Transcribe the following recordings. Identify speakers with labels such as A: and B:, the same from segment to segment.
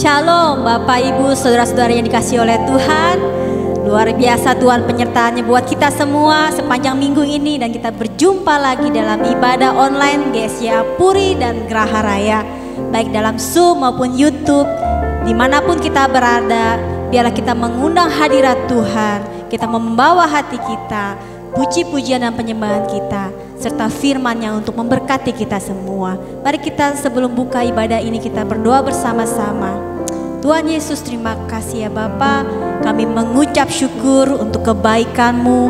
A: Shalom Bapak Ibu Saudara-saudara yang dikasihi oleh Tuhan. Luar biasa Tuhan penyertaannya buat kita semua sepanjang minggu ini. Dan kita berjumpa lagi dalam ibadah online GSYA Puri dan Geraha Raya, baik dalam Zoom maupun YouTube. Dimanapun kita berada, biarlah kita mengundang hadirat Tuhan. Kita membawa hati kita, puji-pujian dan penyembahan kita, serta firman-Nya untuk memberkati kita semua. Mari kita sebelum buka ibadah ini kita berdoa bersama-sama. Tuhan Yesus, terima kasih ya Bapa. Kami mengucap syukur untuk kebaikan-Mu,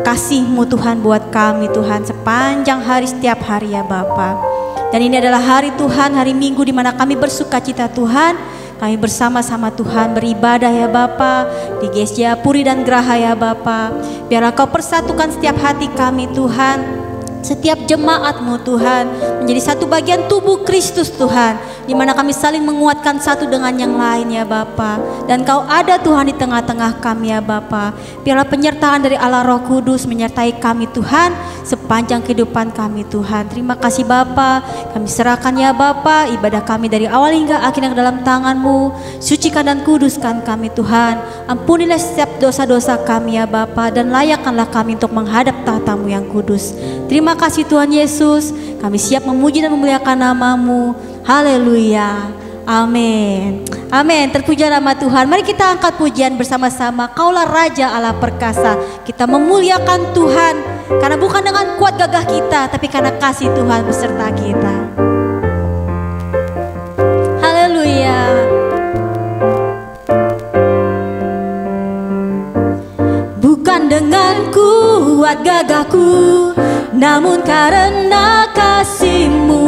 A: kasih-Mu Tuhan buat kami Tuhan sepanjang hari setiap hari ya Bapa. Dan ini adalah hari Tuhan, hari Minggu di mana kami bersuka cita Tuhan. Kami bersama-sama Tuhan beribadah ya Bapa di GSYA Puri dan Geraha ya Bapa. Biarlah Kau persatukan setiap hati kami Tuhan, setiap jemaat-Mu Tuhan menjadi satu bagian tubuh Kristus Tuhan, di mana kami saling menguatkan satu dengan yang lain ya Bapa. Dan Kau ada Tuhan di tengah-tengah kami ya Bapa. Biarlah penyertaan dari Allah Roh Kudus menyertai kami Tuhan sepanjang kehidupan kami Tuhan. Terima kasih Bapa. Kami serahkan ya Bapa ibadah kami dari awal hingga akhirnya ke dalam tangan-Mu. Sucikan dan kuduskan kami Tuhan. Ampunilah setiap dosa-dosa kami ya Bapa, dan layakkanlah kami untuk menghadap tahta-Mu yang kudus. Terima kasih Tuhan Yesus. Kami siap memuji dan memuliakan nama-Mu. Haleluya. Amin. Amin. Terpuji nama Tuhan. Mari kita angkat pujian bersama-sama. Kaulah Raja Allah perkasa. Kita memuliakan Tuhan, karena bukan dengan kuat gagah kita, tapi karena kasih Tuhan beserta kita. Haleluya. Bukan dengan kuat gagahku, namun karena kasih-Mu,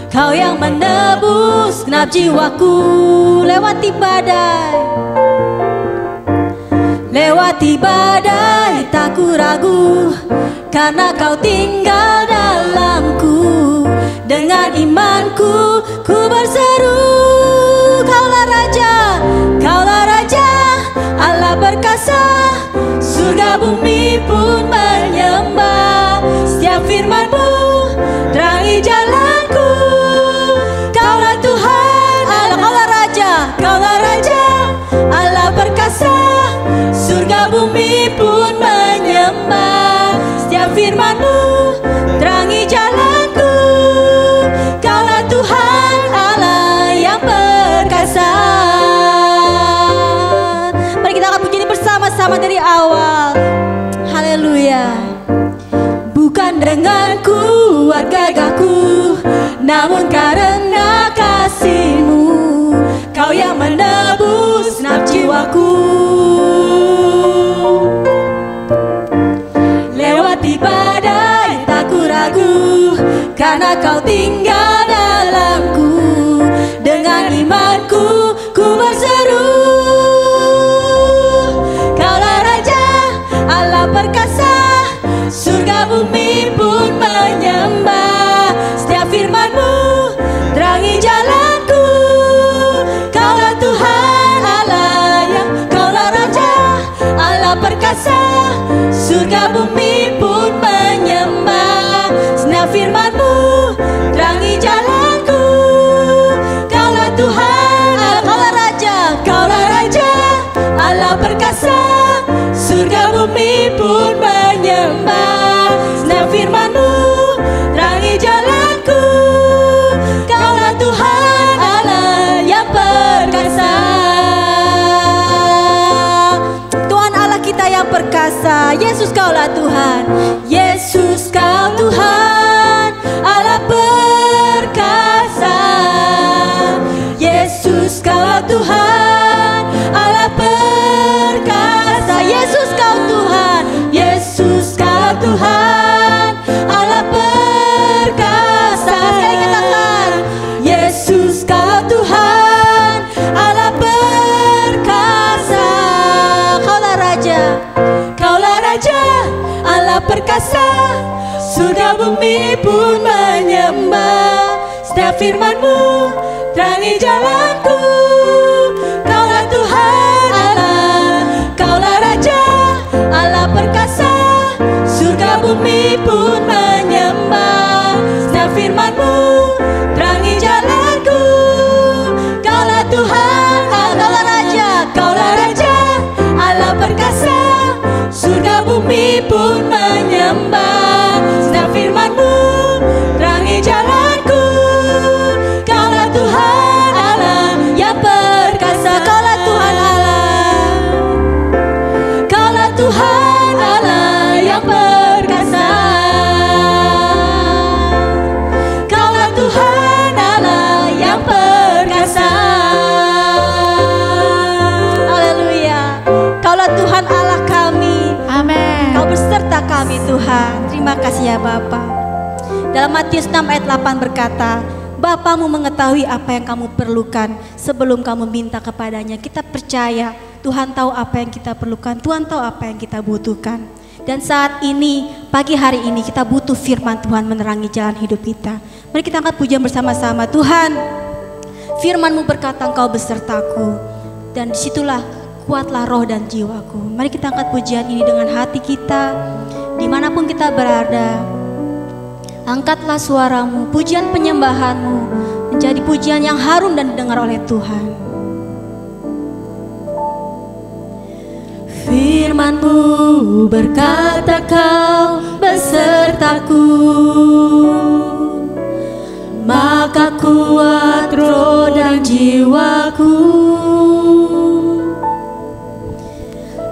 A: Kau yang menebus genap jiwaku. Lewati badai tak ku ragu, karena Kau tinggal dalamku. Dengan imanku ku berseru, Kaulah Raja, Kaulah Raja Allah perkasa. Surga bumi pun menyembah, setiap firman-Mu terangi jalanku. Kaulah Tuhan Allah, Kaulah Raja, Kaulah Raja Allah perkasa. Surga bumi pun menyembah, setiap firman-Mu terangi jalanku. Kaulah Tuhan Allah yang perkasa. Mari kita akan puji bersama-sama dari awal. Haleluya. Bukan dengan kuat gagahku, namun karena kasih-Mu, Kau yang menebus genap jiwaku. Lewati badai tak ku ragu, karena Kau tinggal dalamku. Dengan imanku ku berseru, Kaulah Raja Allah perkasa. Surga bumi pun menyembah, setiap firman-Mu terangi jalanku. Kaulah Tuhan Allah yang, Kaulah Raja Allah perkasa. Surga bumi pun menyembah, setiap firman-Mu terangi jalanku. Kaulah Tuhan Allah, Kaulah Raja, Kaulah Raja Allah perkasa. Surga bumi pun menyembah, setiap firman-Mu terangi jalanku. Kaulah Tuhan Allah yang perkasa. Tuhan Allah kita yang perkasa. Yesus Kaulah Tuhan, Yesus Kau Tuhan Allah perkasa. Yesus Kaulah Tuhan Allah perkasa. Yesus Kau Tuhan, Yesus Kau Tuhan Allah perkasa. Sekali katakan, Yesus Kau Tuhan Allah perkasa. Kaulah Raja, Kaulah Raja Allah perkasa. Surga bumi pun menyembah, setiap firman-Mu terangi jalanku. Kaulah Tuhan Allah, Kaulah Raja Allah perkasa. Surga bumi pun menyembah, setiap firman-Mu terangi jalanku. Kaulah Tuhan kasih ya Bapa. Dalam Matius 6 ayat 8 berkata, Bapamu mengetahui apa yang kamu perlukan sebelum kamu minta kepadanya. Kita percaya Tuhan tahu apa yang kita perlukan, Tuhan tahu apa yang kita butuhkan. Dan saat ini, pagi hari ini kita butuh firman Tuhan menerangi jalan hidup kita. Mari kita angkat pujian bersama-sama. Tuhan, firman-Mu berkata Engkau besertaku, dan disitulah kuatlah roh dan jiwaku. Mari kita angkat pujian ini dengan hati kita, dimanapun kita berada. Angkatlah suaramu, pujian penyembahanmu menjadi pujian yang harum dan didengar oleh Tuhan. Firman-Mu berkata Kau besertaku, maka kuat roh dan jiwaku.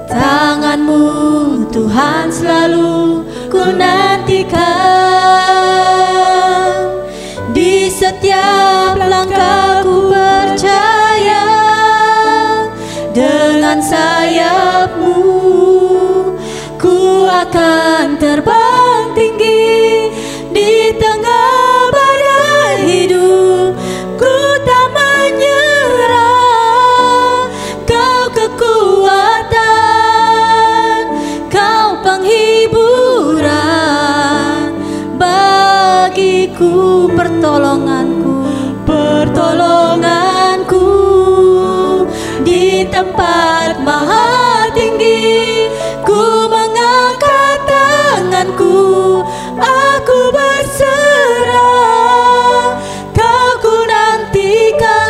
A: Tangan-Mu Tuhan selalu ku nantikan, di setiap langkahku percaya, dengan sayap-Mu ku akan terbang tinggi di tengah badai hidup. Ku tak menyerah, Kau kekuatan, Kau penghiburan bagiku, pertolonganku di tempat maha tinggi. Ku mengangkat tanganku, aku berserah, Kau ku nantikan,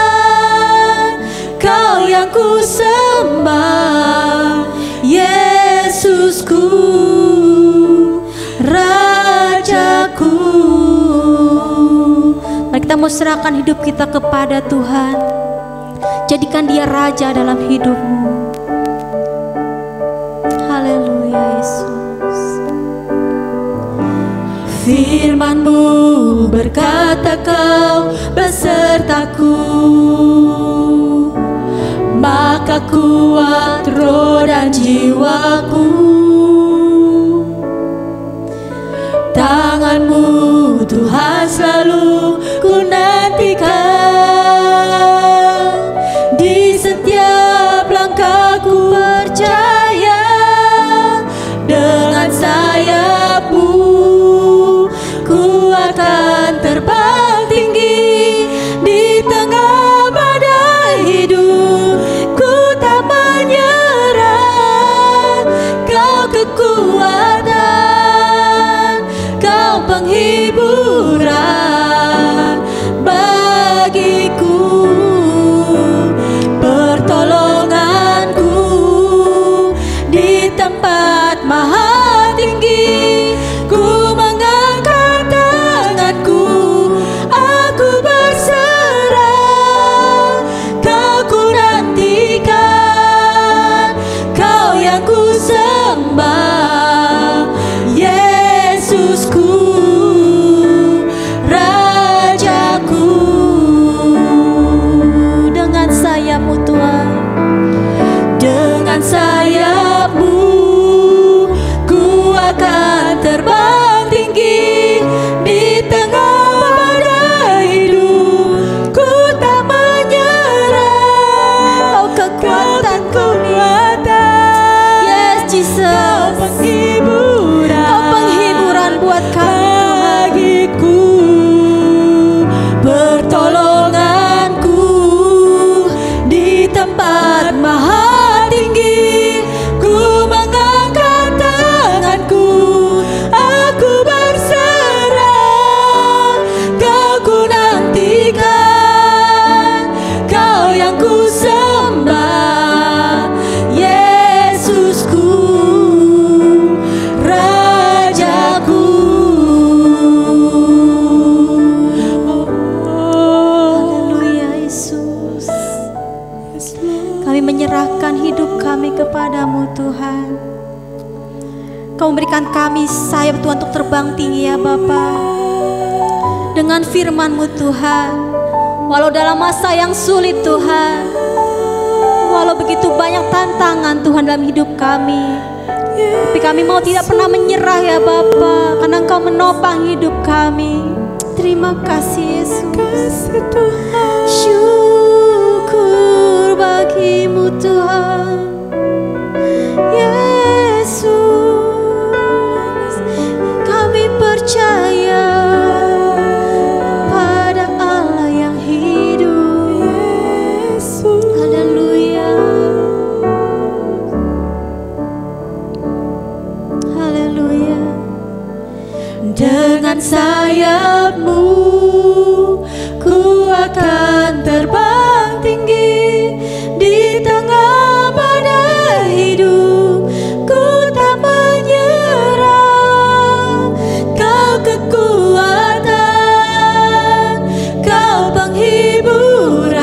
A: Kau yang ku sembah, Yesusku, Rajaku. Mari kita mau serahkan hidup kita kepada Tuhan. Jadikan Dia Raja dalam hidupmu. Haleluya Yesus. Firman-Mu berkata Kau besertaku, maka kuat roh dan jiwaku. Tangan-Mu Tuhan selalu ku nantikan, di setiap langkahku percaya, dengan sayap-Mu ku akan terbang tinggi di tengah badai hidup. Ku tak menyerah, Kau kekuatan, Kau penghiburan bagiku, pertolonganku di tempat maha tinggi. Ku mengangkat tanganku, aku berserah, Kau ku nantikan, Kau yang ku sembah, Yesusku, Rajaku. Dengan sayap-Mu Tuhan, dengan sayap-Mu ku akan terbang tinggi di tengah badai hidup. Ku tak menyerah, Kau kekuatanku, yes Jesus, Kau penghiburan buat kami bagiku, pertolonganku di tempat maha tinggi. Ku mengangkat tanganku, aku berserah, Kau ku nantikan, Kau yang ku sembah, Yesusku, Rajaku. Haleluya Yesus. Kami menyerahkan hidup kami kepadamu Tuhan. Kau memberikan kami sayap Tuhan untuk terbang tinggi ya Bapa. Dengan firman-Mu Tuhan, walau dalam masa yang sulit Tuhan, walau begitu banyak tantangan Tuhan dalam hidup kami, Tapi kami mau tidak pernah menyerah ya Bapa, karena Engkau menopang hidup kami. Terima kasih Yesus. Syukur bagimu Tuhan Yesus. Kami percaya pada Allah yang hidup. Yesus. Haleluya. Haleluya. Dengan sayap-Mu ku akan terbang tinggi di tengah badai hidup. Ku tak menyerah. Kau kekuatan, Kau penghiburan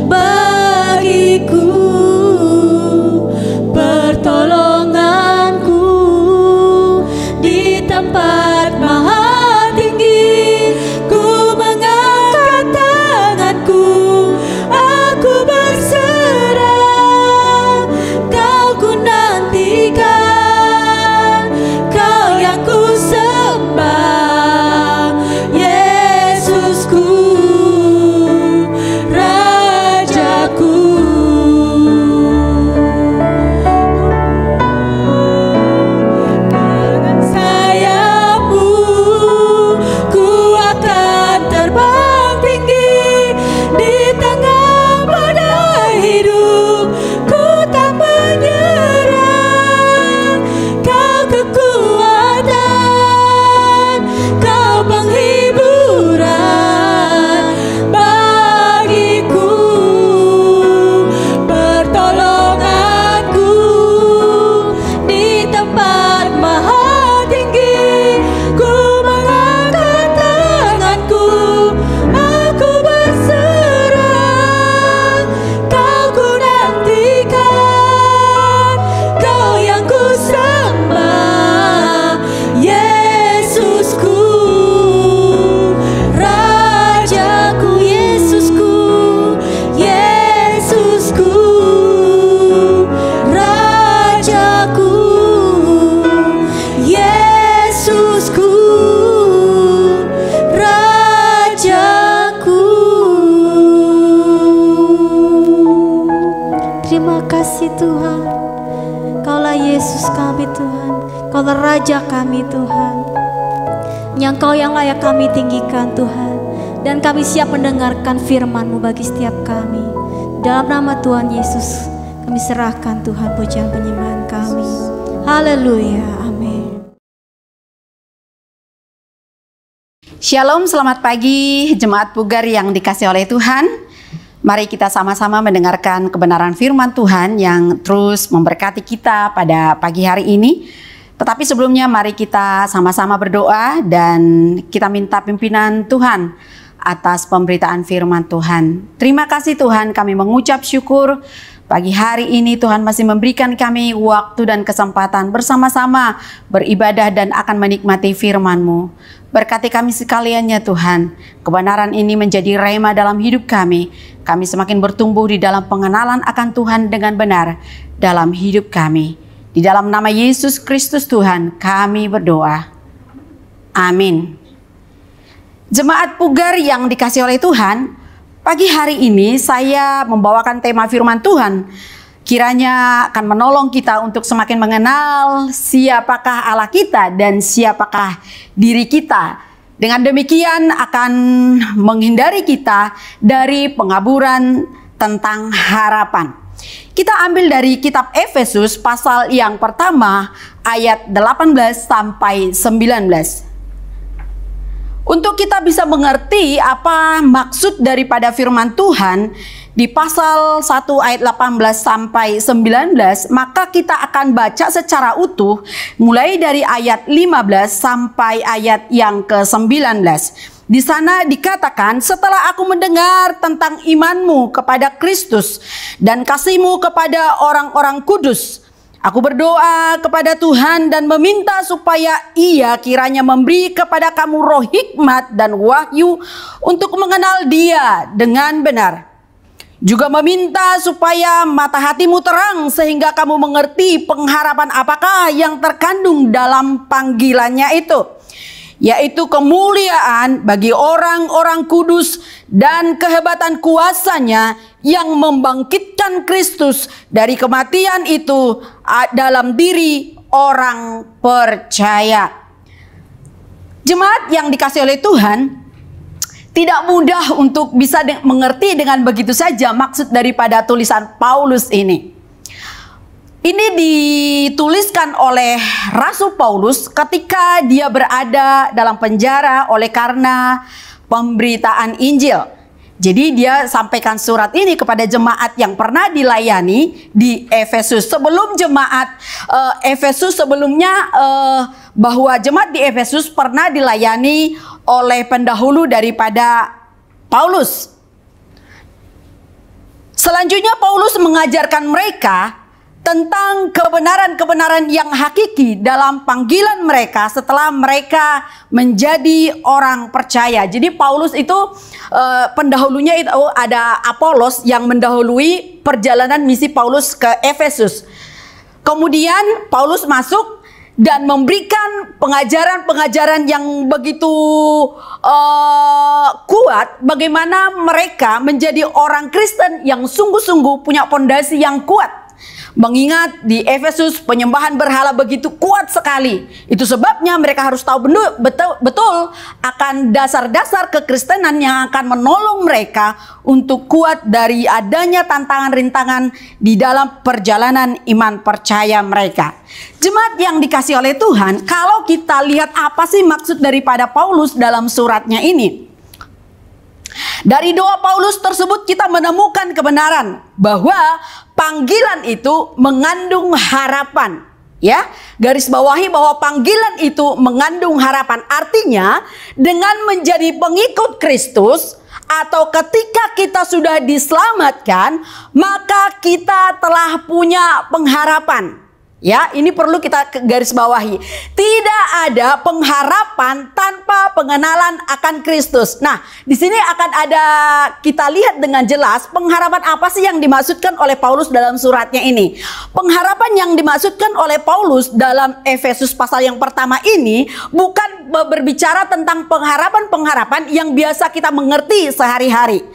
A: bagiku, pertolonganku di tempat maha tinggi. Ku mengangkat tanganku, aku berserah. Kau ku nantikan, Kau yang ku sembah. Yesusku, Rajaku. Dengan sayap-Mu ku akan terbang tinggi di tengah badai hidup. Ku tak menyerah. Kau kekuatan, Kau penghiburan bagiku, pertolonganku di tempat maha tinggi. Ku mengangkat tanganku, aku berserah. Kau ku nantikan, Kau yang ku sembah. Yesusku, Rajaku. Yesusku, Yesusku, Rajaku. Yesusku, Rajaku. Terima kasih Tuhan. Kaulah Yesus kami Tuhan, Kaulah Raja kami Tuhan, yang Kau yang layak kami tinggikan Tuhan. Dan kami siap mendengarkan firman-Mu bagi setiap kami. Dalam nama Tuhan Yesus kami serahkan Tuhan pujian penyembahan kami. Haleluya, amin.
B: Shalom, selamat pagi jemaat Pugar yang dikasih oleh Tuhan. Mari kita sama-sama mendengarkan kebenaran firman Tuhan yang terus memberkati kita pada pagi hari ini. Tetapi sebelumnya mari kita sama-sama berdoa dan kita minta pimpinan Tuhan atas pemberitaan firman Tuhan. Terima kasih Tuhan, kami mengucap syukur pagi hari ini Tuhan masih memberikan kami waktu dan kesempatan bersama-sama beribadah dan akan menikmati firman-Mu. Berkati kami sekaliannya Tuhan, kebenaran ini menjadi rema dalam hidup kami. Kami semakin bertumbuh di dalam pengenalan akan Tuhan dengan benar dalam hidup kami. Di dalam nama Yesus Kristus Tuhan kami berdoa. Amin. Jemaat Pugar yang dikasih oleh Tuhan, pagi hari ini saya membawakan tema firman Tuhan. Kiranya akan menolong kita untuk semakin mengenal siapakah Allah kita dan siapakah diri kita. Dengan demikian akan menghindari kita dari pengaburan tentang harapan. Kita ambil dari kitab Efesus pasal yang pertama ayat 18 sampai 19. Untuk kita bisa mengerti apa maksud daripada firman Tuhan di pasal 1 ayat 18 sampai 19, maka kita akan baca secara utuh mulai dari ayat 15 sampai ayat yang ke-19. Di sana dikatakan, setelah aku mendengar tentang imanmu kepada Kristus dan kasihmu kepada orang-orang kudus, aku berdoa kepada Tuhan dan meminta supaya Ia kiranya memberi kepada kamu roh hikmat dan wahyu untuk mengenal Dia dengan benar. Juga meminta supaya mata hatimu terang sehingga kamu mengerti pengharapan apakah yang terkandung dalam panggilannya itu, yaitu kemuliaan bagi orang-orang kudus dan kehebatan kuasanya yang membangkitkan Kristus dari kematian itu dalam diri orang percaya. Jemaat yang dikasihi oleh Tuhan, tidak mudah untuk bisa mengerti dengan begitu saja maksud daripada tulisan Paulus ini. Ini dituliskan oleh Rasul Paulus ketika dia berada dalam penjara oleh karena pemberitaan Injil. Jadi dia sampaikan surat ini kepada jemaat yang pernah dilayani di Efesus. Sebelum jemaat Efesus sebelumnya, bahwa jemaat di Efesus pernah dilayani oleh pendahulu daripada Paulus. Selanjutnya Paulus mengajarkan mereka tentang kebenaran-kebenaran yang hakiki dalam panggilan mereka setelah mereka menjadi orang percaya. Jadi Paulus itu pendahulunya itu ada Apolos yang mendahului perjalanan misi Paulus ke Efesus. Kemudian Paulus masuk dan memberikan pengajaran-pengajaran yang begitu kuat bagaimana mereka menjadi orang Kristen yang sungguh-sungguh punya fondasi yang kuat. Mengingat di Efesus penyembahan berhala begitu kuat sekali. Itu sebabnya mereka harus tahu betul akan dasar-dasar kekristenan yang akan menolong mereka untuk kuat dari adanya tantangan-rintangan di dalam perjalanan iman percaya mereka. Jemaat yang dikasihi oleh Tuhan, kalau kita lihat apa sih maksud daripada Paulus dalam suratnya ini, dari doa Paulus tersebut kita menemukan kebenaran bahwa panggilan itu mengandung harapan. Ya, garis bawahi bahwa panggilan itu mengandung harapan. Artinya dengan menjadi pengikut Kristus atau ketika kita sudah diselamatkan, maka kita telah punya pengharapan. Ya, ini perlu kita garis bawahi. Tidak ada pengharapan tanpa pengenalan akan Kristus. Nah, di sini akan ada kita lihat dengan jelas pengharapan apa sih yang dimaksudkan oleh Paulus dalam suratnya ini. Pengharapan yang dimaksudkan oleh Paulus dalam Efesus pasal yang pertama ini bukan berbicara tentang pengharapan-pengharapan yang biasa kita mengerti sehari-hari.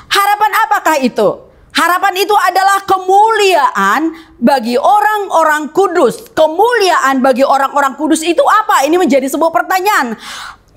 B: Harapan apakah itu? Harapan itu adalah kemuliaan bagi orang-orang kudus. Kemuliaan bagi orang-orang kudus itu apa? Ini menjadi sebuah pertanyaan.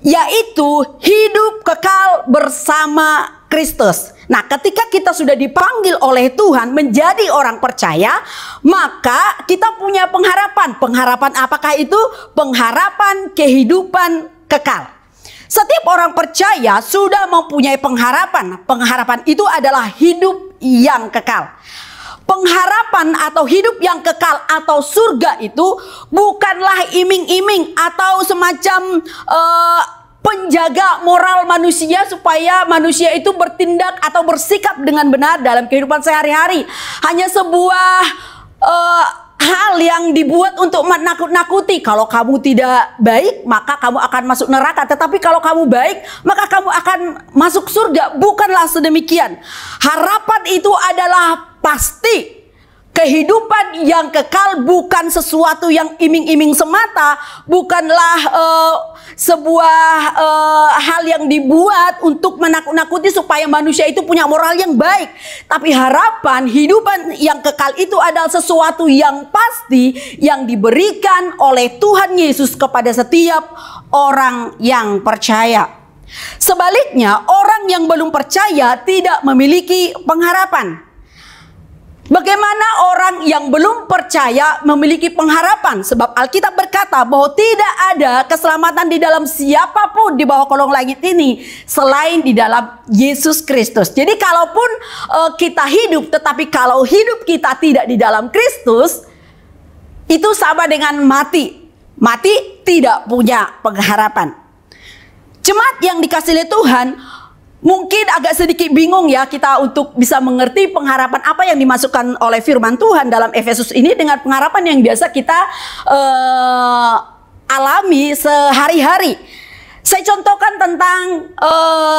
B: Yaitu hidup kekal bersama Kristus. Nah, ketika kita sudah dipanggil oleh Tuhan menjadi orang percaya, maka kita punya pengharapan. Pengharapan apakah itu? Pengharapan kehidupan kekal. Setiap orang percaya sudah mempunyai pengharapan. Pengharapan itu adalah hidup yang kekal. Pengharapan atau hidup yang kekal atau surga itu bukanlah iming-iming atau semacam penjaga moral manusia supaya manusia itu bertindak atau bersikap dengan benar dalam kehidupan sehari-hari. Hanya sebuah hal yang dibuat untuk menakut-nakuti. Kalau kamu tidak baik, maka kamu akan masuk neraka. Tetapi kalau kamu baik, maka kamu akan masuk surga. Bukanlah sedemikian. Harapan itu adalah pasti. Kehidupan yang kekal bukan sesuatu yang iming-iming semata. Bukanlah sebuah hal yang dibuat untuk menakut-nakuti supaya manusia itu punya moral yang baik. Tapi harapan hidupan yang kekal itu adalah sesuatu yang pasti yang diberikan oleh Tuhan Yesus kepada setiap orang yang percaya. Sebaliknya, orang yang belum percaya tidak memiliki pengharapan. Bagaimana orang yang belum percaya memiliki pengharapan? Sebab Alkitab berkata bahwa tidak ada keselamatan di dalam siapapun di bawah kolong langit ini selain di dalam Yesus Kristus. Jadi kalaupun kita hidup, tetapi kalau hidup kita tidak di dalam Kristus, itu sama dengan mati. Mati tidak punya pengharapan. Jemaat yang dikasihi oleh Tuhan, mungkin agak sedikit bingung ya kita untuk bisa mengerti pengharapan apa yang dimasukkan oleh firman Tuhan dalam Efesus ini dengan pengharapan yang biasa kita alami sehari-hari. Saya contohkan tentang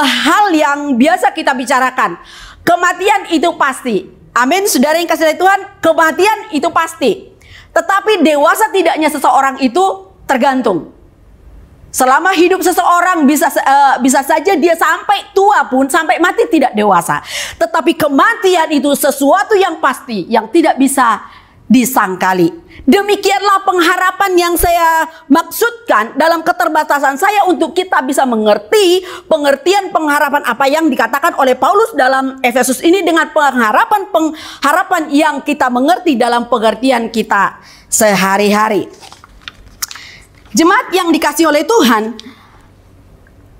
B: hal yang biasa kita bicarakan. Kematian itu pasti. Amin, saudara yang kasih oleh Tuhan, kematian itu pasti. Tetapi dewasa tidaknya seseorang itu tergantung. Selama hidup seseorang bisa saja dia sampai tua pun, sampai mati tidak dewasa. Tetapi kematian itu sesuatu yang pasti, yang tidak bisa disangkali. Demikianlah pengharapan yang saya maksudkan dalam keterbatasan saya untuk kita bisa mengerti pengertian pengharapan apa yang dikatakan oleh Paulus dalam Efesus ini dengan pengharapan yang kita mengerti dalam pengertian kita sehari-hari. Jemaat yang dikasihi oleh Tuhan,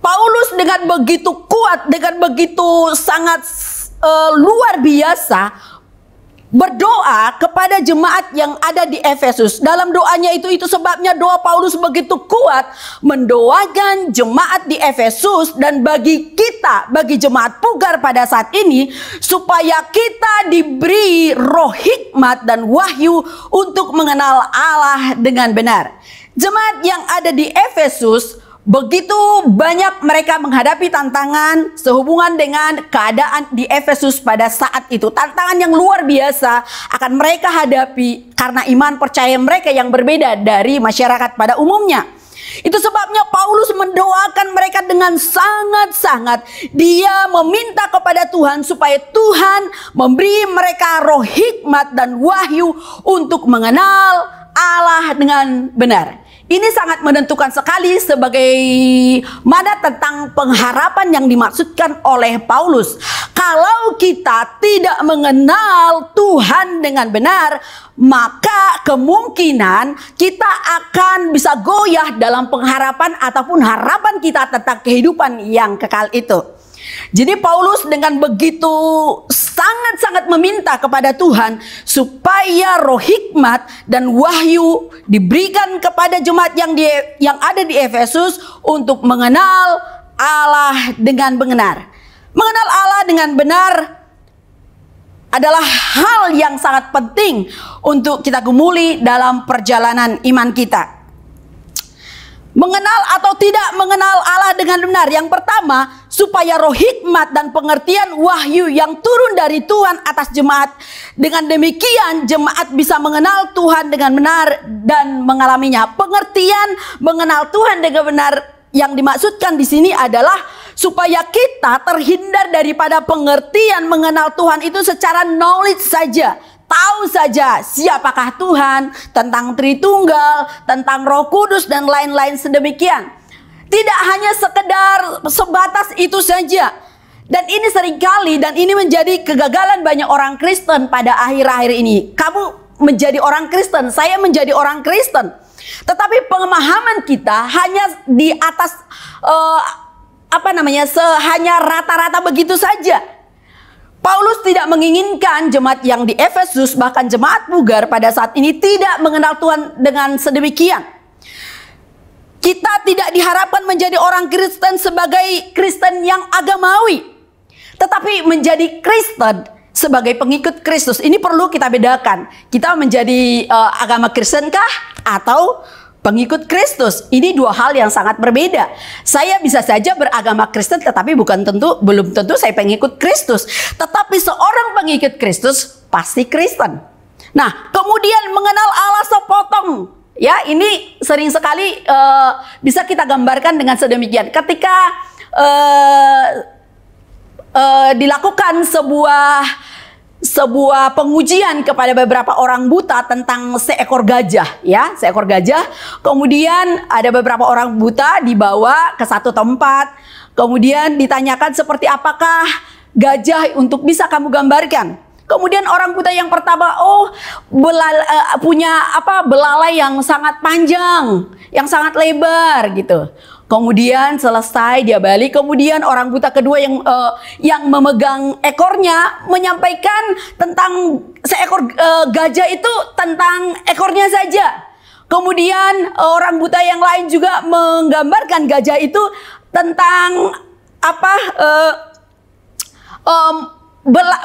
B: Paulus dengan begitu kuat, dengan begitu sangat luar biasa berdoa kepada jemaat yang ada di Efesus. Dalam doanya itu sebabnya doa Paulus begitu kuat mendoakan jemaat di Efesus dan bagi kita, bagi jemaat Pugar pada saat ini, supaya kita diberi roh hikmat dan wahyu untuk mengenal Allah dengan benar. Jemaat yang ada di Efesus, begitu banyak mereka menghadapi tantangan sehubungan dengan keadaan di Efesus pada saat itu. Tantangan yang luar biasa akan mereka hadapi karena iman percaya mereka yang berbeda dari masyarakat pada umumnya. Itu sebabnya Paulus mendoakan mereka dengan sangat-sangat. Dia meminta kepada Tuhan supaya Tuhan memberi mereka roh hikmat dan wahyu untuk mengenal Allah dengan benar. Ini sangat menentukan sekali sebagai mana tentang pengharapan yang dimaksudkan oleh Paulus. Kalau kita tidak mengenal Tuhan dengan benar, maka kemungkinan kita akan bisa goyah dalam pengharapan ataupun harapan kita tentang kehidupan yang kekal itu. Jadi Paulus dengan begitu sangat-sangat meminta kepada Tuhan supaya roh hikmat dan wahyu diberikan kepada jemaat yang ada di Efesus untuk mengenal Allah dengan benar. Mengenal Allah dengan benar adalah hal yang sangat penting untuk kita gumuli dalam perjalanan iman kita. Mengenal atau tidak mengenal Allah dengan benar. Yang pertama, supaya roh hikmat dan pengertian wahyu yang turun dari Tuhan atas jemaat. Dengan demikian jemaat bisa mengenal Tuhan dengan benar dan mengalaminya. Pengertian mengenal Tuhan dengan benar yang dimaksudkan di sini adalah supaya kita terhindar daripada pengertian mengenal Tuhan itu secara knowledge saja. Tahu saja siapakah Tuhan, tentang Tritunggal, tentang Roh Kudus dan lain-lain sedemikian. Tidak hanya sekedar sebatas itu saja. Dan ini seringkali dan ini menjadi kegagalan banyak orang Kristen pada akhir-akhir ini. Kamu menjadi orang Kristen, saya menjadi orang Kristen. Tetapi pemahaman kita hanya di atas hanya rata-rata begitu saja. Paulus tidak menginginkan jemaat yang di Efesus, bahkan jemaat Pugar pada saat ini tidak mengenal Tuhan dengan sedemikian. Kita tidak diharapkan menjadi orang Kristen sebagai Kristen yang agamawi, tetapi menjadi Kristen sebagai pengikut Kristus. Ini perlu kita bedakan. Kita menjadi agama Kristenkah atau pengikut Kristus? Ini dua hal yang sangat berbeda. Saya bisa saja beragama Kristen tetapi belum tentu saya pengikut Kristus. Tetapi seorang pengikut Kristus pasti Kristen. Nah, kemudian mengenal Allah sepotong. Ya, ini sering sekali bisa kita gambarkan dengan sedemikian. Ketika dilakukan sebuah pengujian kepada beberapa orang buta tentang seekor gajah, ya, seekor gajah. Kemudian ada beberapa orang buta dibawa ke satu tempat, kemudian ditanyakan seperti apakah gajah untuk bisa kamu gambarkan. Kemudian orang buta yang pertama, punya belalai yang sangat panjang, yang sangat lebar gitu. Kemudian selesai dia balik, kemudian orang buta kedua yang memegang ekornya menyampaikan tentang seekor gajah itu tentang ekornya saja. Kemudian orang buta yang lain juga menggambarkan gajah itu tentang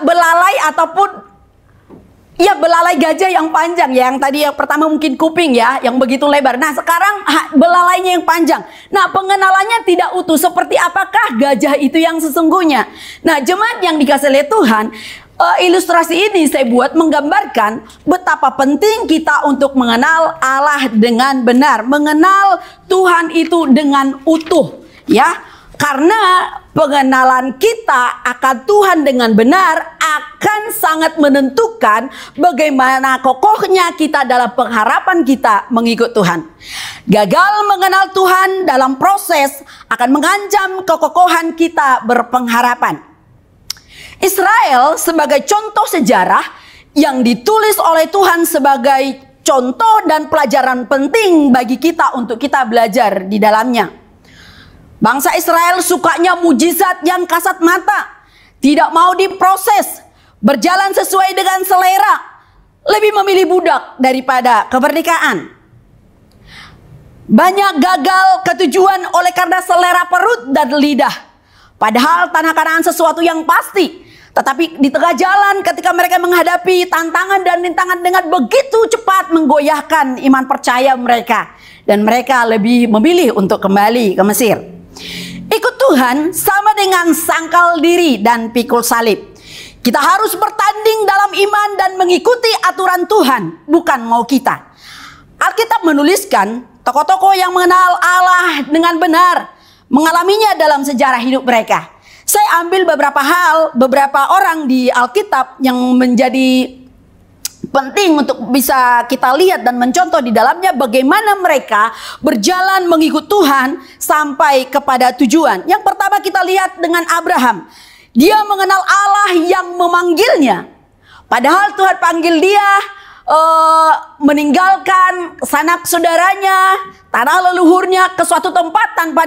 B: belalai ataupun Ya, belalai gajah yang panjang, yang tadi yang pertama mungkin kuping ya, yang begitu lebar. Nah, sekarang belalainya yang panjang. Nah, pengenalannya tidak utuh. Seperti apakah gajah itu yang sesungguhnya? Nah, jemaat yang dikasih oleh Tuhan, ilustrasi ini saya buat menggambarkan betapa penting kita untuk mengenal Allah dengan benar, mengenal Tuhan itu dengan utuh, ya. Karena pengenalan kita akan Tuhan dengan benar akan sangat menentukan bagaimana kokohnya kita dalam pengharapan kita mengikut Tuhan. Gagal mengenal Tuhan dalam proses akan mengancam kekokohan kita berpengharapan. Israel sebagai contoh sejarah yang ditulis oleh Tuhan sebagai contoh dan pelajaran penting bagi kita untuk kita belajar di dalamnya. Bangsa Israel sukanya mujizat yang kasat mata, tidak mau diproses, berjalan sesuai dengan selera, lebih memilih budak daripada kemerdekaan. Banyak gagal ketujuan oleh karena selera perut dan lidah. Padahal tanah Kanaan sesuatu yang pasti. Tetapi di tengah jalan ketika mereka menghadapi tantangan dan rintangan dengan begitu cepat menggoyahkan iman percaya mereka. Dan mereka lebih memilih untuk kembali ke Mesir. Ikut Tuhan sama dengan sangkal diri dan pikul salib. Kita harus bertanding dalam iman dan mengikuti aturan Tuhan, bukan mau kita. Alkitab menuliskan tokoh-tokoh yang mengenal Allah dengan benar, mengalaminya dalam sejarah hidup mereka. Saya ambil beberapa hal, beberapa orang di Alkitab yang menjadi penting untuk bisa kita lihat dan mencontoh di dalamnya bagaimana mereka berjalan mengikut Tuhan sampai kepada tujuan. Yang pertama kita lihat dengan Abraham. Dia mengenal Allah yang memanggilnya. Padahal Tuhan panggil dia meninggalkan sanak saudaranya, tanah leluhurnya ke suatu tempat tanpa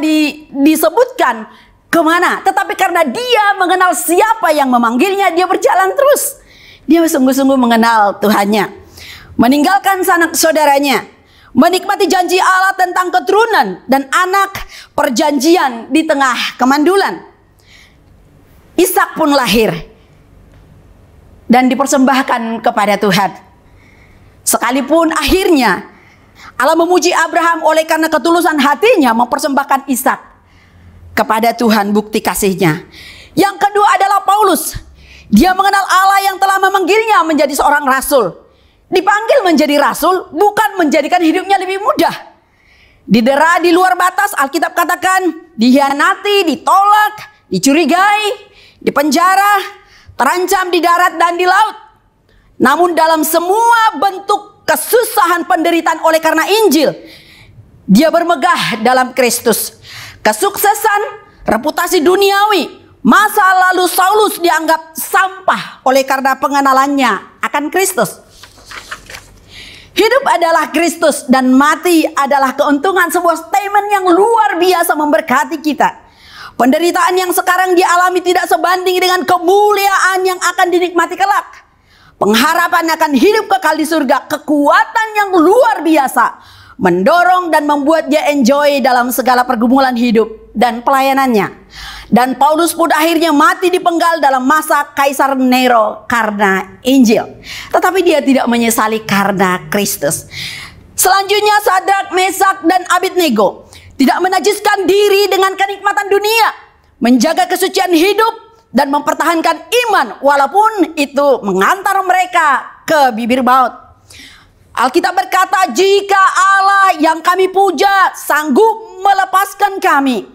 B: disebutkan kemana. Tetapi karena dia mengenal siapa yang memanggilnya, dia berjalan terus. Dia sungguh-sungguh mengenal Tuhannya. Meninggalkan sanak saudaranya. Menikmati janji Allah tentang keturunan dan anak perjanjian di tengah kemandulan. Ishak pun lahir dan dipersembahkan kepada Tuhan. Sekalipun akhirnya Allah memuji Abraham oleh karena ketulusan hatinya mempersembahkan Ishak kepada Tuhan, bukti kasihnya. Yang kedua adalah Paulus. Dia mengenal Allah yang telah memanggilnya menjadi seorang rasul. Dipanggil menjadi rasul bukan menjadikan hidupnya lebih mudah. Didera di luar batas, Alkitab katakan, dihianati, ditolak, dicurigai, dipenjara, terancam di darat dan di laut. Namun dalam semua bentuk kesusahan penderitaan oleh karena Injil, dia bermegah dalam Kristus. Kesuksesan, reputasi duniawi, masa lalu Saulus dianggap sampah oleh karena pengenalannya akan Kristus. Hidup adalah Kristus dan mati adalah keuntungan, sebuah statement yang luar biasa memberkati kita. Penderitaan yang sekarang dialami tidak sebanding dengan kemuliaan yang akan dinikmati kelak. Pengharapan akan hidup kekal di surga, kekuatan yang luar biasa, mendorong dan membuat dia enjoy dalam segala pergumulan hidup dan pelayanannya. Dan Paulus pun akhirnya mati dipenggal dalam masa Kaisar Nero karena Injil. Tetapi dia tidak menyesali karena Kristus. Selanjutnya Sadrak, Mesak, dan Abednego tidak menajiskan diri dengan kenikmatan dunia, menjaga kesucian hidup dan mempertahankan iman walaupun itu mengantar mereka ke bibir maut. Alkitab berkata, jika Allah yang kami puja sanggup melepaskan kami,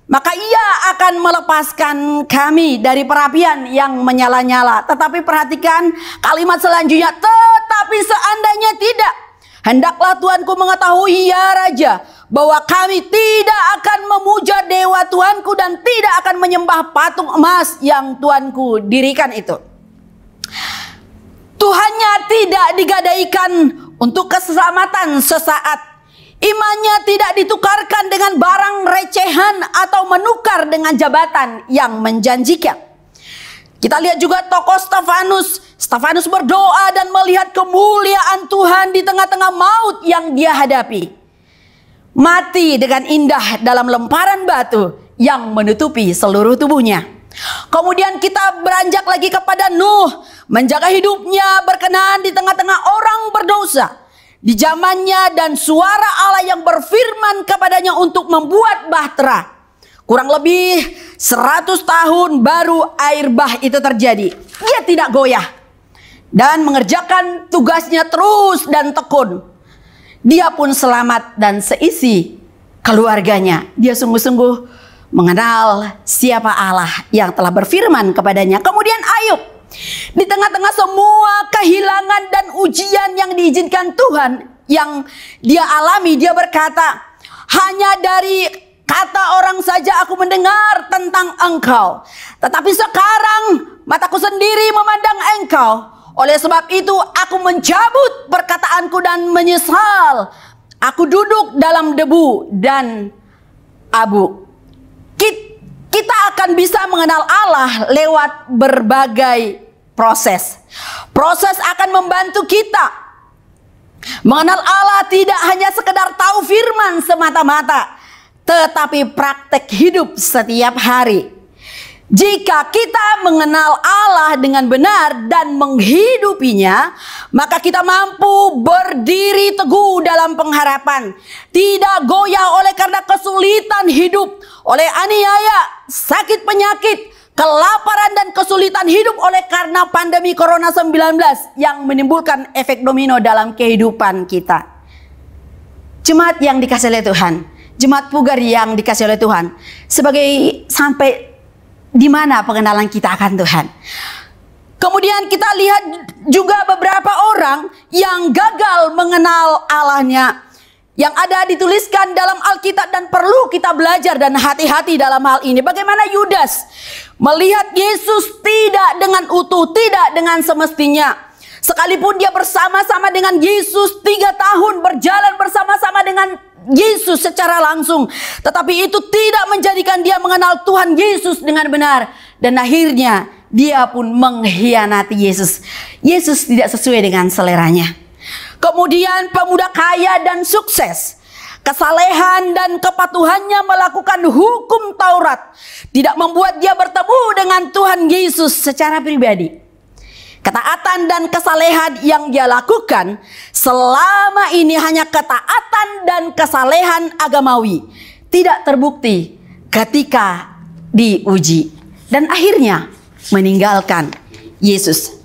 B: maka ia akan melepaskan kami dari perapian yang menyala-nyala. Tetapi perhatikan kalimat selanjutnya, tetapi seandainya tidak, hendaklah Tuanku mengetahui ya Raja, bahwa kami tidak akan memuja dewa Tuanku dan tidak akan menyembah patung emas yang Tuanku dirikan itu. Tuhannya tidak digadaikan untuk keselamatan sesaat. Imannya tidak ditukarkan dengan barang recehan atau menukar dengan jabatan yang menjanjikan. Kita lihat juga tokoh Stefanus. Stefanus berdoa dan melihat kemuliaan Tuhan di tengah-tengah maut yang dia hadapi. Mati dengan indah dalam lemparan batu yang menutupi seluruh tubuhnya. Kemudian kita beranjak lagi kepada Nuh, menjaga hidupnya berkenan di tengah-tengah orang berdosa di zamannya, dan suara Allah yang berfirman kepadanya untuk membuat bahtera. Kurang lebih 100 tahun baru air bah itu terjadi. Dia tidak goyah dan mengerjakan tugasnya terus dan tekun. Dia pun selamat dan seisi keluarganya. Dia sungguh-sungguh mengenal siapa Allah yang telah berfirman kepadanya. Kemudian Ayub, di tengah-tengah semua kehilangan dan ujian yang diizinkan Tuhan yang dia alami, dia berkata, hanya dari kata orang saja aku mendengar tentang Engkau, tetapi sekarang mataku sendiri memandang Engkau. Oleh sebab itu aku mencabut perkataanku dan menyesal. Aku duduk dalam debu dan abu. Kita akan bisa mengenal Allah lewat berbagai proses. Proses akan membantu kita mengenal Allah, tidak hanya sekedar tahu firman semata-mata, tetapi praktek hidup setiap hari. Jika kita mengenal Allah dengan benar dan menghidupinya, maka kita mampu berdiri teguh dalam pengharapan, tidak goyah oleh karena kesulitan hidup, oleh aniaya, sakit penyakit, kelaparan dan kesulitan hidup oleh karena pandemi Corona-19 yang menimbulkan efek domino dalam kehidupan kita. Jemaat yang dikasihi oleh Tuhan, jemaat Pugar yang dikasihi oleh Tuhan, sebagai sampai di mana pengenalan kita akan Tuhan. Kemudian kita lihat juga beberapa orang yang gagal mengenal Allahnya, yang ada dituliskan dalam Alkitab dan perlu kita belajar dan hati-hati dalam hal ini. Bagaimana Yudas melihat Yesus tidak dengan utuh, tidak dengan semestinya. Sekalipun dia bersama-sama dengan Yesus 3 tahun, berjalan bersama-sama dengan Yesus secara langsung, tetapi itu tidak menjadikan dia mengenal Tuhan Yesus dengan benar. Dan akhirnya dia pun mengkhianati Yesus. Yesus tidak sesuai dengan seleranya. Kemudian pemuda kaya dan sukses, kesalehan dan kepatuhannya melakukan hukum Taurat tidak membuat dia bertemu dengan Tuhan Yesus secara pribadi. Ketaatan dan kesalehan yang dia lakukan selama ini hanya ketaatan dan kesalehan agamawi, tidak terbukti ketika diuji, dan akhirnya meninggalkan Yesus.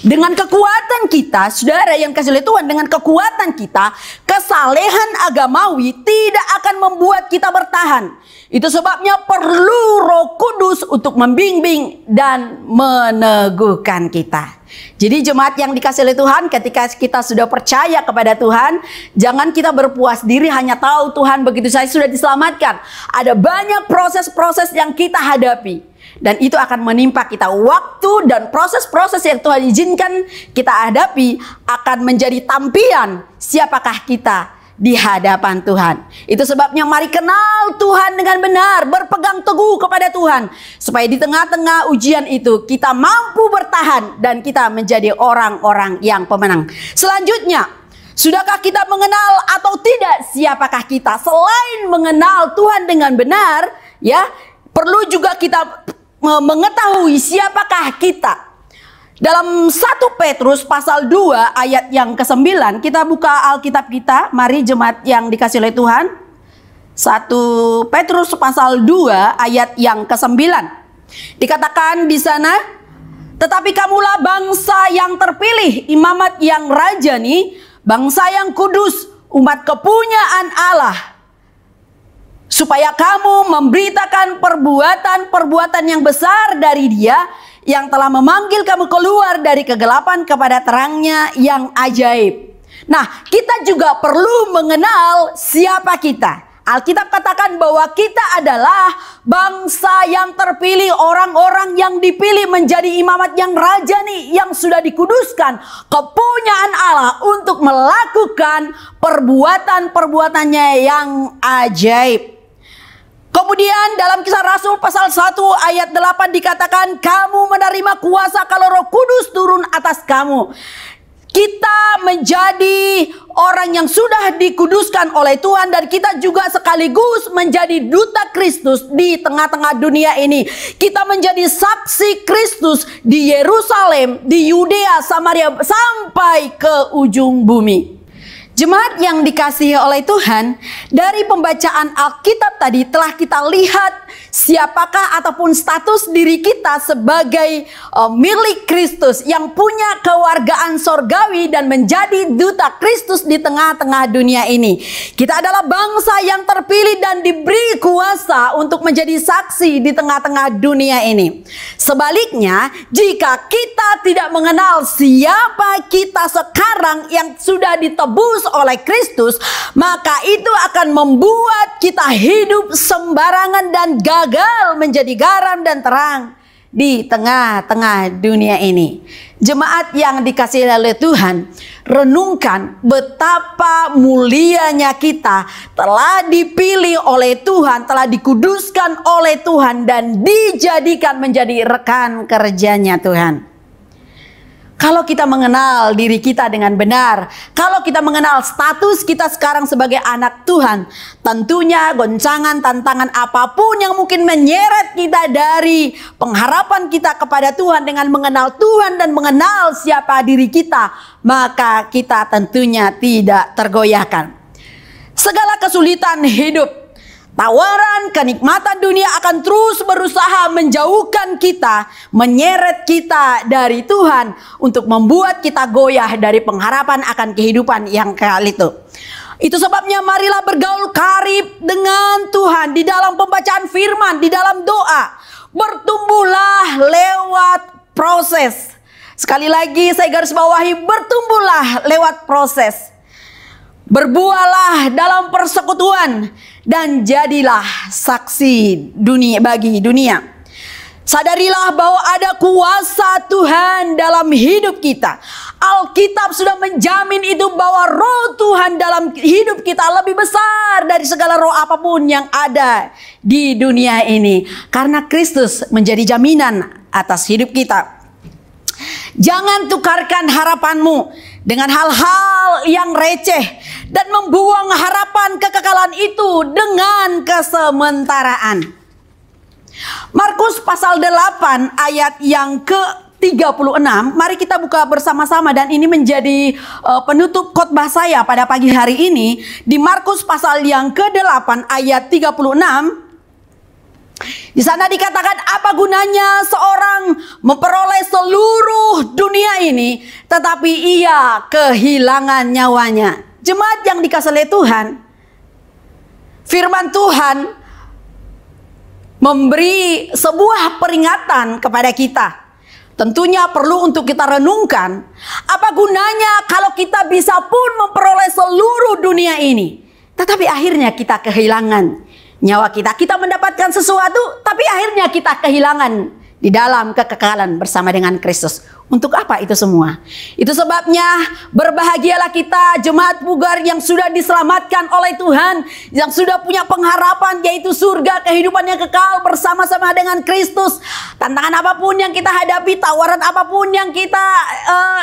B: Dengan kekuatan kita, saudara yang kasih oleh Tuhan, dengan kekuatan kita, kesalehan agamawi tidak akan membuat kita bertahan. Itu sebabnya perlu Roh Kudus untuk membimbing dan meneguhkan kita. Jadi jemaat yang dikasihi oleh Tuhan, ketika kita sudah percaya kepada Tuhan, jangan kita berpuas diri hanya tahu Tuhan begitu saya sudah diselamatkan. Ada banyak proses-proses yang kita hadapi, dan itu akan menimpa kita. Waktu dan proses-proses yang Tuhan izinkan kita hadapi akan menjadi tampilan siapakah kita di hadapan Tuhan. Itu sebabnya mari kenal Tuhan dengan benar, berpegang teguh kepada Tuhan, supaya di tengah-tengah ujian itu kita mampu bertahan dan kita menjadi orang-orang yang pemenang. Selanjutnya, sudahkah kita mengenal atau tidak siapakah kita? Selain mengenal Tuhan dengan benar, ya, perlu juga kita mengetahui siapakah kita. Dalam 1 Petrus pasal 2 ayat yang ke-9, kita buka Alkitab kita, mari jemaat yang dikasihi oleh Tuhan. 1 Petrus pasal 2 ayat yang ke-9. Dikatakan di sana, tetapi kamulah bangsa yang terpilih, imamat yang rajani, bangsa yang kudus, umat kepunyaan Allah, supaya kamu memberitakan perbuatan-perbuatan yang besar dari Dia yang telah memanggil kamu keluar dari kegelapan kepada terangnya yang ajaib. Nah, kita juga perlu mengenal siapa kita. Alkitab katakan bahwa kita adalah bangsa yang terpilih, orang-orang yang dipilih menjadi imamat yang rajani, yang sudah dikuduskan, kepunyaan Allah untuk melakukan perbuatan-perbuatannya yang ajaib. Kemudian dalam Kisah Rasul pasal 1 ayat 8 dikatakan, kamu menerima kuasa kalau Roh Kudus turun atas kamu. kita menjadi orang yang sudah dikuduskan oleh Tuhan, dan kita juga sekaligus menjadi duta Kristus di tengah-tengah dunia ini. Kita menjadi saksi Kristus di Yerusalem, di Yudea, Samaria, sampai ke ujung bumi. Jemaat yang dikasihi oleh Tuhan, dari pembacaan Alkitab tadi telah kita lihat siapakah ataupun status diri kita sebagai milik Kristus yang punya kewargaan sorgawi dan menjadi duta Kristus di tengah-tengah dunia ini. Kita adalah bangsa yang terpilih dan diberi kuasa untuk menjadi saksi di tengah-tengah dunia ini. Sebaliknya, jika kita tidak mengenal siapa kita sekarang yang sudah ditebus oleh Kristus, maka itu akan membuat kita hidup sembarangan dan gagal menjadi garam dan terang di tengah-tengah dunia ini. Jemaat yang dikasihi oleh Tuhan, renungkan betapa mulianya kita telah dipilih oleh Tuhan, telah dikuduskan oleh Tuhan, dan dijadikan menjadi rekan kerjanya Tuhan. Kalau kita mengenal diri kita dengan benar, kalau kita mengenal status kita sekarang sebagai anak Tuhan, tentunya goncangan, tantangan apapun yang mungkin menyeret kita dari pengharapan kita kepada Tuhan dengan mengenal Tuhan dan mengenal siapa diri kita, maka kita tentunya tidak tergoyahkan. Segala kesulitan hidup, tawaran kenikmatan dunia akan terus berusaha menjauhkan kita, menyeret kita dari Tuhan untuk membuat kita goyah dari pengharapan akan kehidupan yang kekal itu. Itu sebabnya marilah bergaul karib dengan Tuhan di dalam pembacaan firman, di dalam doa. Bertumbuhlah lewat proses. Sekali lagi saya garis bawahi, bertumbuhlah lewat proses. Berbuahlah dalam persekutuan dan jadilah saksi dunia bagi dunia. Sadarilah bahwa ada kuasa Tuhan dalam hidup kita. Alkitab sudah menjamin itu, bahwa roh Tuhan dalam hidup kita lebih besar dari segala roh apapun yang ada di dunia ini. Karena Kristus menjadi jaminan atas hidup kita. Jangan tukarkan harapanmu dengan hal-hal yang receh dan membuang harapan kekekalan itu dengan kesementaraan. Markus pasal 8 ayat yang ke-36, mari kita buka bersama-sama, dan ini menjadi penutup khotbah saya pada pagi hari ini. Di Markus pasal yang ke-8 ayat 36, di sana dikatakan, apa gunanya seorang memperoleh seluruh dunia ini tetapi ia kehilangan nyawanya. Jemaat yang dikasihi oleh Tuhan, firman Tuhan memberi sebuah peringatan kepada kita. Tentunya perlu untuk kita renungkan, apa gunanya kalau kita bisa pun memperoleh seluruh dunia ini, tetapi akhirnya kita kehilangan nyawa kita. Kita mendapatkan sesuatu, tapi akhirnya kita kehilangan di dalam kekekalan bersama dengan Kristus. Untuk apa itu semua? Itu sebabnya berbahagialah kita, jemaat Pugar yang sudah diselamatkan oleh Tuhan, yang sudah punya pengharapan, yaitu surga, kehidupan yang kekal bersama-sama dengan Kristus. Tantangan apapun yang kita hadapi, tawaran apapun yang kita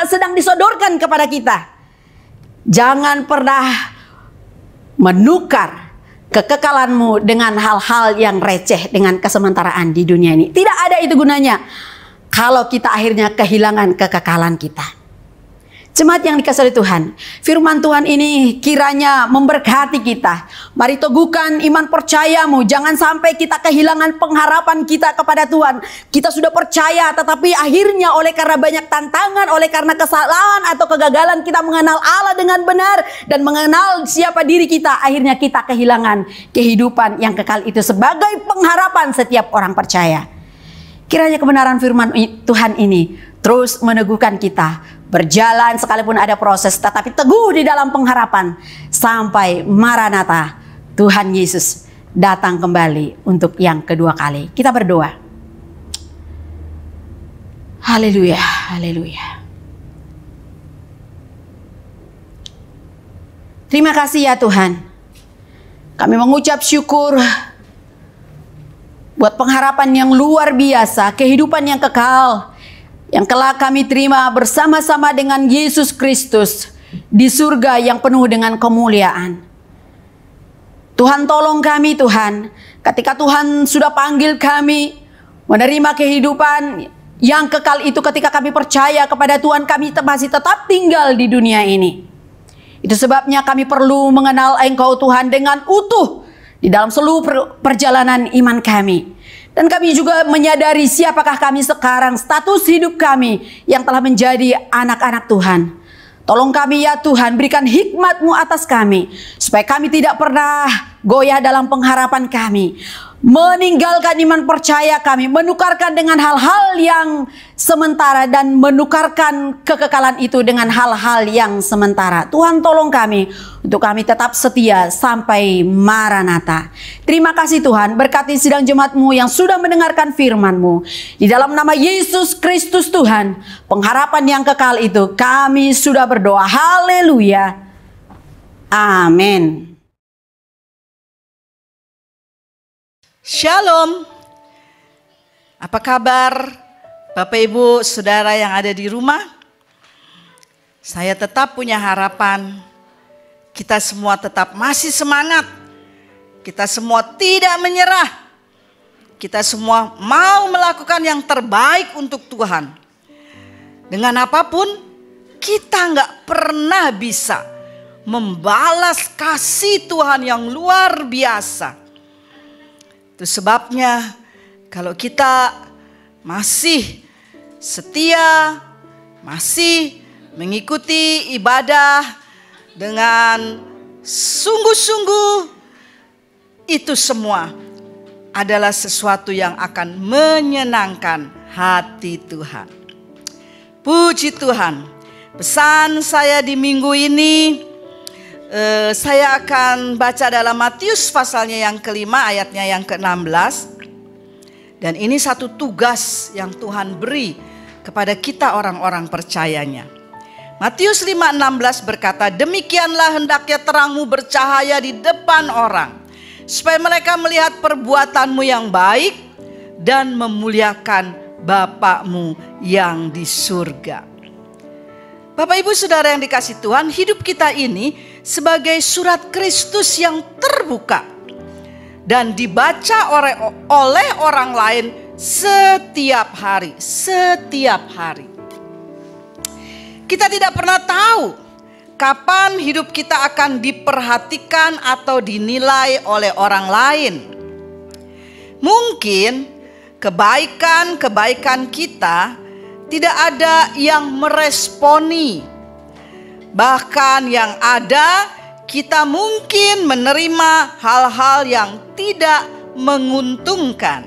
B: sedang disodorkan kepada kita, jangan pernah menukar kekekalanmu dengan hal-hal yang receh, dengan kesementaraan di dunia ini. Tidak ada itu gunanya kalau kita akhirnya kehilangan kekekalan kita. Jemaat yang dikasihi oleh Tuhan, firman Tuhan ini kiranya memberkati kita. Mari teguhkan iman percayamu. Jangan sampai kita kehilangan pengharapan kita kepada Tuhan. Kita sudah percaya, tetapi akhirnya oleh karena banyak tantangan, oleh karena kesalahan atau kegagalan kita mengenal Allah dengan benar dan mengenal siapa diri kita, akhirnya kita kehilangan kehidupan yang kekal itu sebagai pengharapan setiap orang percaya. Kiranya kebenaran firman Tuhan ini terus meneguhkan kita, berjalan sekalipun ada proses, tetapi teguh di dalam pengharapan sampai Maranatha, Tuhan Yesus datang kembali untuk yang kedua kali. Kita berdoa. Haleluya, haleluya. Terima kasih ya Tuhan. Kami mengucap syukur buat pengharapan yang luar biasa, kehidupan yang kekal, yang kelak kami terima bersama-sama dengan Yesus Kristus di surga yang penuh dengan kemuliaan. Tuhan, tolong kami Tuhan, ketika Tuhan sudah panggil kami menerima kehidupan yang kekal itu, ketika kami percaya kepada Tuhan, kami masih tetap tinggal di dunia ini. Itu sebabnya kami perlu mengenal Engkau Tuhan dengan utuh di dalam seluruh perjalanan iman kami. Dan kami juga menyadari siapakah kami sekarang, status hidup kami yang telah menjadi anak-anak Tuhan. Tolong kami ya Tuhan, berikan hikmat-Mu atas kami, supaya kami tidak pernah goyah dalam pengharapan kami. Meninggalkan iman percaya kami, menukarkan dengan hal-hal yang sementara dan menukarkan kekekalan itu dengan hal-hal yang sementara. Tuhan, tolong kami untuk kami tetap setia sampai Maranatha. Terima kasih Tuhan, berkati sidang jemaat-Mu yang sudah mendengarkan firman-Mu. Di dalam nama Yesus Kristus Tuhan, pengharapan yang kekal itu kami sudah berdoa. Haleluya. Amin.
C: Shalom. Apa kabar Bapak Ibu Saudara yang ada di rumah? Saya tetap punya harapan. Kita semua tetap masih semangat. Kita semua tidak menyerah. Kita semua mau melakukan yang terbaik untuk Tuhan. Dengan apapun, kita nggak pernah bisa membalas kasih Tuhan yang luar biasa. Itu sebabnya kalau kita masih setia, masih mengikuti ibadah dengan sungguh-sungguh, itu semua adalah sesuatu yang akan menyenangkan hati Tuhan. Puji Tuhan. Pesan saya di minggu ini, saya akan baca dalam Matius pasalnya yang kelima ayatnya yang ke-16. Dan ini satu tugas yang Tuhan beri kepada kita orang-orang percayanya. Matius 5:16 berkata, demikianlah hendaknya terangmu bercahaya di depan orang, supaya mereka melihat perbuatanmu yang baik dan memuliakan Bapakmu yang di surga. Bapak Ibu Saudara yang dikasihi Tuhan, hidup kita ini sebagai surat Kristus yang terbuka dan dibaca oleh orang lain setiap hari. Kita tidak pernah tahu kapan hidup kita akan diperhatikan atau dinilai oleh orang lain. Mungkin kebaikan kita tidak ada yang meresponi. Bahkan yang ada, kita mungkin menerima hal-hal yang tidak menguntungkan.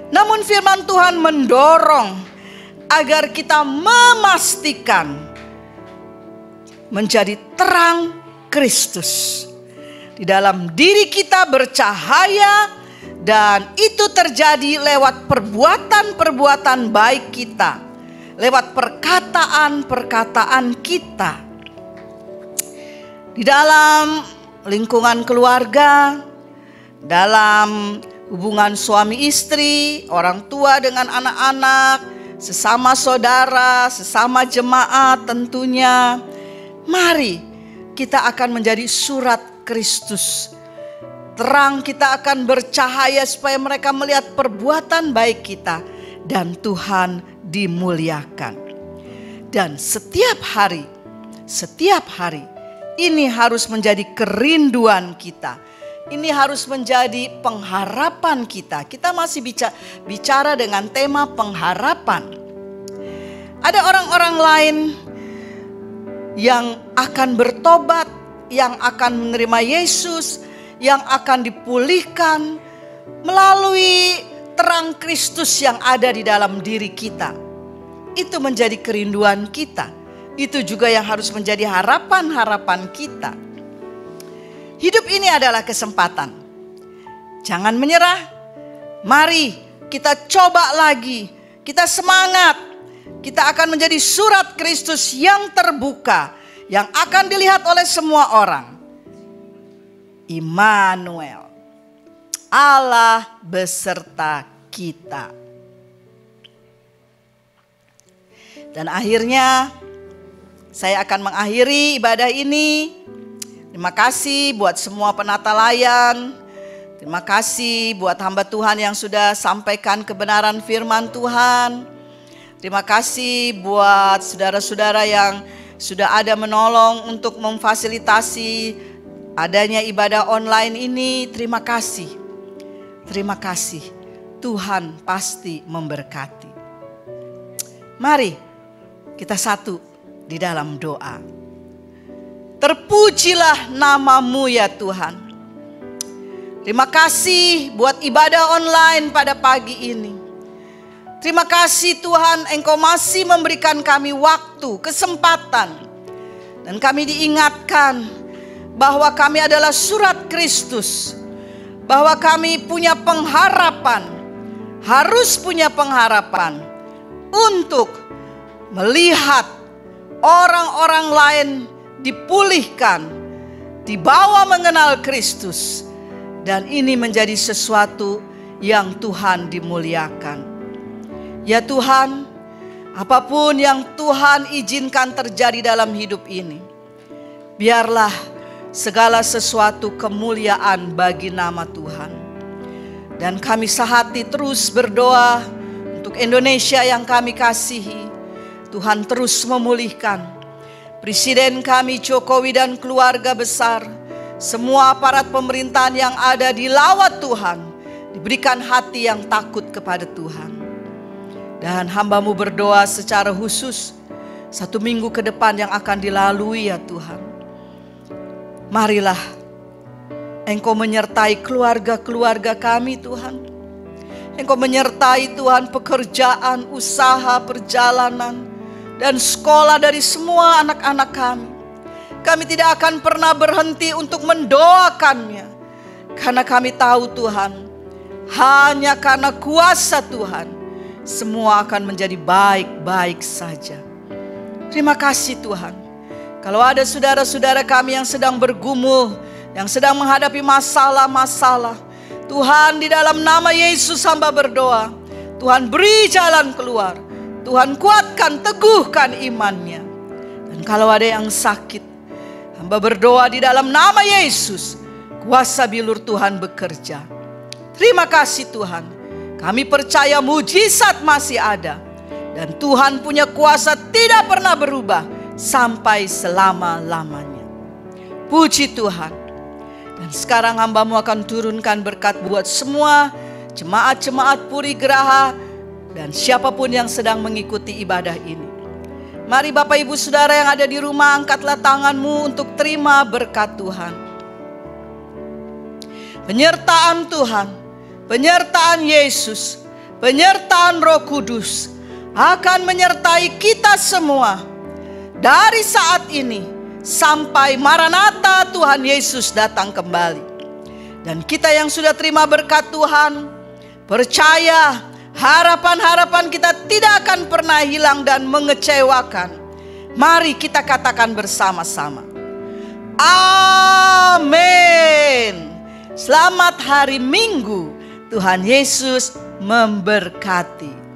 C: Namun firman Tuhan mendorong agar kita memastikan menjadi terang Kristus. Di dalam diri kita bercahaya, dan itu terjadi lewat perbuatan-perbuatan baik kita, lewat perkataan-perkataan kita. Di dalam lingkungan keluarga, dalam hubungan suami istri, orang tua dengan anak-anak, sesama saudara, sesama jemaat tentunya. Mari kita akan menjadi surat Kristus. Terang kita akan bercahaya supaya mereka melihat perbuatan baik kita dan Tuhan dimuliakan. Dan setiap hari ini harus menjadi kerinduan kita. Ini harus menjadi pengharapan kita. Kita masih bicara dengan tema pengharapan. Ada orang-orang lain yang akan bertobat, yang akan menerima Yesus, yang akan dipulihkan melalui terang Kristus yang ada di dalam diri kita. Itu menjadi kerinduan kita. Itu juga yang harus menjadi harapan-harapan kita. Hidup ini adalah kesempatan. Jangan menyerah. Mari kita coba lagi. Kita semangat. Kita akan menjadi surat Kristus yang terbuka, yang akan dilihat oleh semua orang. Immanuel, Allah beserta kita. Dan akhirnya saya akan mengakhiri ibadah ini. Terima kasih buat semua penata layan. Terima kasih buat hamba Tuhan yang sudah sampaikan kebenaran firman Tuhan. Terima kasih buat saudara-saudara yang sudah ada menolong untuk memfasilitasi adanya ibadah online ini. Terima kasih. Terima kasih. Tuhan pasti memberkati. Mari kita satu di dalam doa. Terpujilah nama-Mu ya Tuhan. Terima kasih buat ibadah online pada pagi ini. Terima kasih Tuhan, Engkau masih memberikan kami waktu, kesempatan. Dan kami diingatkan bahwa kami adalah surat Kristus. Bahwa kami punya pengharapan, harus punya pengharapan untuk melihat orang-orang lain dipulihkan, dibawa mengenal Kristus. Dan ini menjadi sesuatu yang Tuhan dimuliakan. Ya Tuhan, apapun yang Tuhan izinkan terjadi dalam hidup ini, biarlah segala sesuatu kemuliaan bagi nama Tuhan. Dan kami sehati terus berdoa untuk Indonesia yang kami kasihi. Tuhan terus memulihkan Presiden kami Jokowi dan keluarga besar, semua aparat pemerintahan yang ada dilawat Tuhan, diberikan hati yang takut kepada Tuhan. Dan hamba-Mu berdoa secara khusus 1 minggu ke depan yang akan dilalui ya Tuhan. Marilah Engkau menyertai keluarga-keluarga kami Tuhan. Engkau menyertai Tuhan pekerjaan, usaha, perjalanan, dan sekolah dari semua anak-anak kami. Kami tidak akan pernah berhenti untuk mendoakannya. Karena kami tahu Tuhan, hanya karena kuasa Tuhan, semua akan menjadi baik-baik saja. Terima kasih Tuhan. Kalau ada saudara-saudara kami yang sedang bergumul, yang sedang menghadapi masalah-masalah, Tuhan di dalam nama Yesus hamba berdoa, Tuhan beri jalan keluar. Tuhan kuatkan, teguhkan imannya. Dan kalau ada yang sakit, hamba berdoa di dalam nama Yesus, kuasa bilur Tuhan bekerja. Terima kasih Tuhan. Kami percaya mujizat masih ada. Dan Tuhan punya kuasa tidak pernah berubah sampai selama-lamanya. Puji Tuhan. Dan sekarang hamba-Mu akan turunkan berkat buat semua jemaat-jemaat Puri Geraha dan siapapun yang sedang mengikuti ibadah ini. Mari Bapak Ibu Saudara yang ada di rumah, angkatlah tangan-Mu untuk terima berkat Tuhan. Penyertaan Tuhan, penyertaan Yesus, penyertaan Roh Kudus akan menyertai kita semua dari saat ini sampai Maranatha Tuhan Yesus datang kembali. Dan kita yang sudah terima berkat Tuhan, percaya harapan-harapan kita tidak akan pernah hilang dan mengecewakan. Mari kita katakan bersama-sama. Amin. Selamat hari Minggu. Tuhan Yesus memberkati.